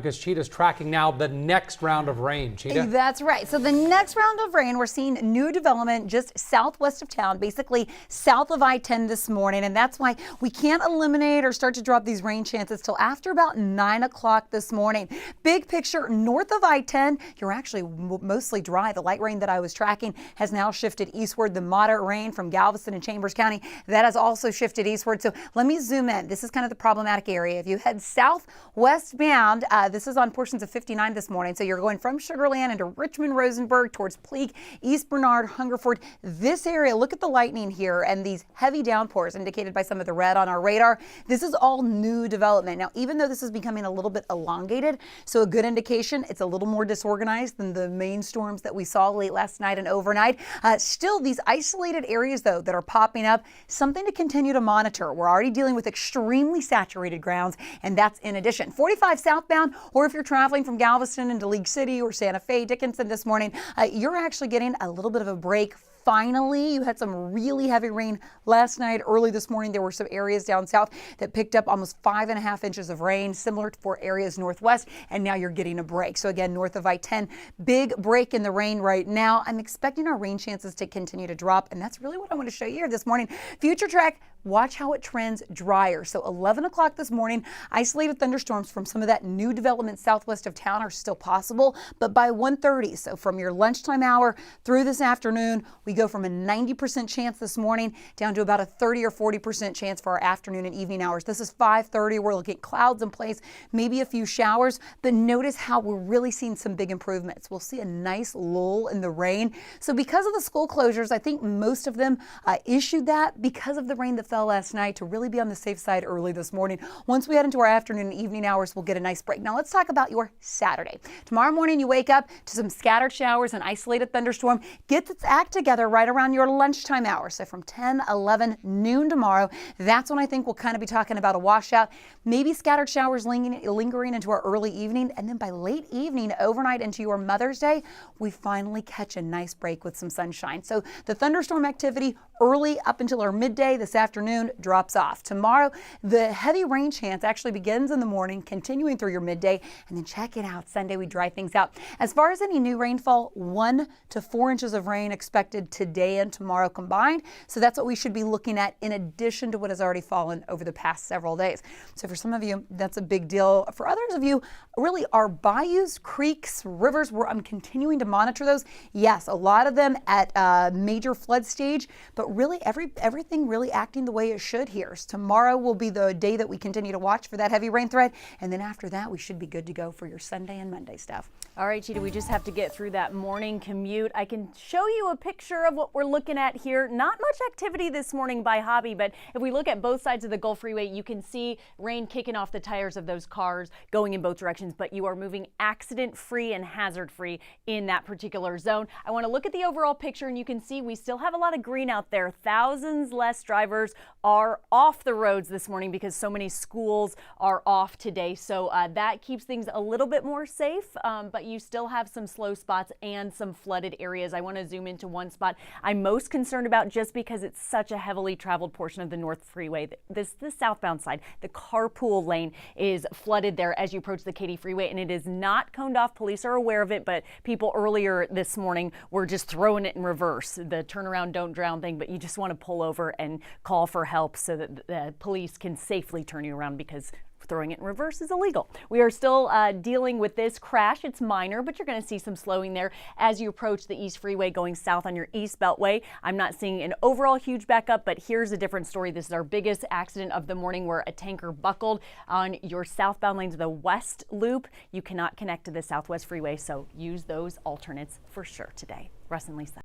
Because Cheetah's tracking now the next round of rain. Cheetah? That's right. So the next round of rain, we're seeing new development just southwest of town, basically south of I-10 this morning. And that's why we can't eliminate or start to drop these rain chances till after about 9 o'clock this morning. Big picture north of I-10, you're actually mostly dry. The light rain that I was tracking has now shifted eastward. The moderate rain from Galveston and Chambers County, that has also shifted eastward. So let me zoom in. This is kind of the problematic area. If you head southwest bound, this is on portions of 59 this morning. So you're going from Sugar Land into Richmond, Rosenberg, towards Pleak, East Bernard, Hungerford. This area, look at the lightning here and these heavy downpours indicated by some of the red on our radar. This is all new development. Now, even though this is becoming a little bit elongated, so a good indication it's a little more disorganized than the main storms that we saw late last night and overnight. Still, these isolated areas, though, that are popping up, something to continue to monitor. We're already dealing with extremely saturated grounds, and that's in addition. 45 southbound, or if you're traveling from Galveston into League City or Santa Fe, Dickinson this morning, you're actually getting a little bit of a break. Finally, you had some really heavy rain last night. Early this morning, there were some areas down south that picked up almost 5.5 inches of rain, similar for areas northwest, and now you're getting a break. So again, north of I-10, big break in the rain right now. I'm expecting our rain chances to continue to drop, and that's really what I want to show you here this morning. Future track, watch how it trends drier. So 11 o'clock this morning, isolated thunderstorms from some of that new development southwest of town are still possible, but by 1:30, so from your lunchtime hour through this afternoon, we go from a 90% chance this morning down to about a 30 or 40% chance for our afternoon and evening hours. This is 5:30. We're looking at clouds in place, maybe a few showers, but notice how we're really seeing some big improvements. We'll see a nice lull in the rain. So because of the school closures, I think most of them issued that because of the rain that fell last night to really be on the safe side early this morning. Once we head into our afternoon and evening hours, we'll get a nice break. Now let's talk about your Saturday. Tomorrow morning, you wake up to some scattered showers and isolated thunderstorm. Get its act together right around your lunchtime hour. So from 10, 11, noon tomorrow, that's when I think we'll kind of be talking about a washout. Maybe scattered showers lingering into our early evening. And then by late evening, overnight into your Mother's Day, we finally catch a nice break with some sunshine. So the thunderstorm activity early up until our midday this afternoon drops off. Tomorrow, the heavy rain chance actually begins in the morning, continuing through your midday, and then check it out. Sunday, we dry things out. As far as any new rainfall, 1 to 4 inches of rain expected today and tomorrow combined. So that's what we should be looking at in addition to what has already fallen over the past several days. So for some of you, that's a big deal. For others of you, really our bayous, creeks, rivers, where I'm continuing to monitor those. Yes, a lot of them at major flood stage, but really everything really acting the way it should here. So tomorrow will be the day that we continue to watch for that heavy rain threat. And then after that, we should be good to go for your Sunday and Monday stuff. All right, Cheetah, we just have to get through that morning commute. I can show you a picture of what we're looking at here. Not much activity this morning by hobby, but if we look at both sides of the Gulf Freeway, you can see rain kicking off the tires of those cars going in both directions, but you are moving accident-free and hazard-free in that particular zone. I want to look at the overall picture, and you can see we still have a lot of green out there. Thousands less drivers are off the roads this morning because so many schools are off today. So that keeps things a little bit more safe, but you still have some slow spots and some flooded areas. I want to zoom into one spot I'm most concerned about just because it's such a heavily traveled portion of the North Freeway. The southbound side, the carpool lane is flooded there as you approach the Katy Freeway, and it is not coned off. Police are aware of it, but people earlier this morning were just throwing it in reverse. The turnaround, don't drown thing, but you just want to pull over and call for help so that the police can safely turn you around because throwing it in reverse is illegal. We are still dealing with this crash. It's minor, but you're going to see some slowing there as you approach the East Freeway going south on your East Beltway. I'm not seeing an overall huge backup, but here's a different story. This is our biggest accident of the morning where a tanker buckled on your southbound lanes of the West Loop. You cannot connect to the Southwest Freeway, so use those alternates for sure today. Russ and Lisa.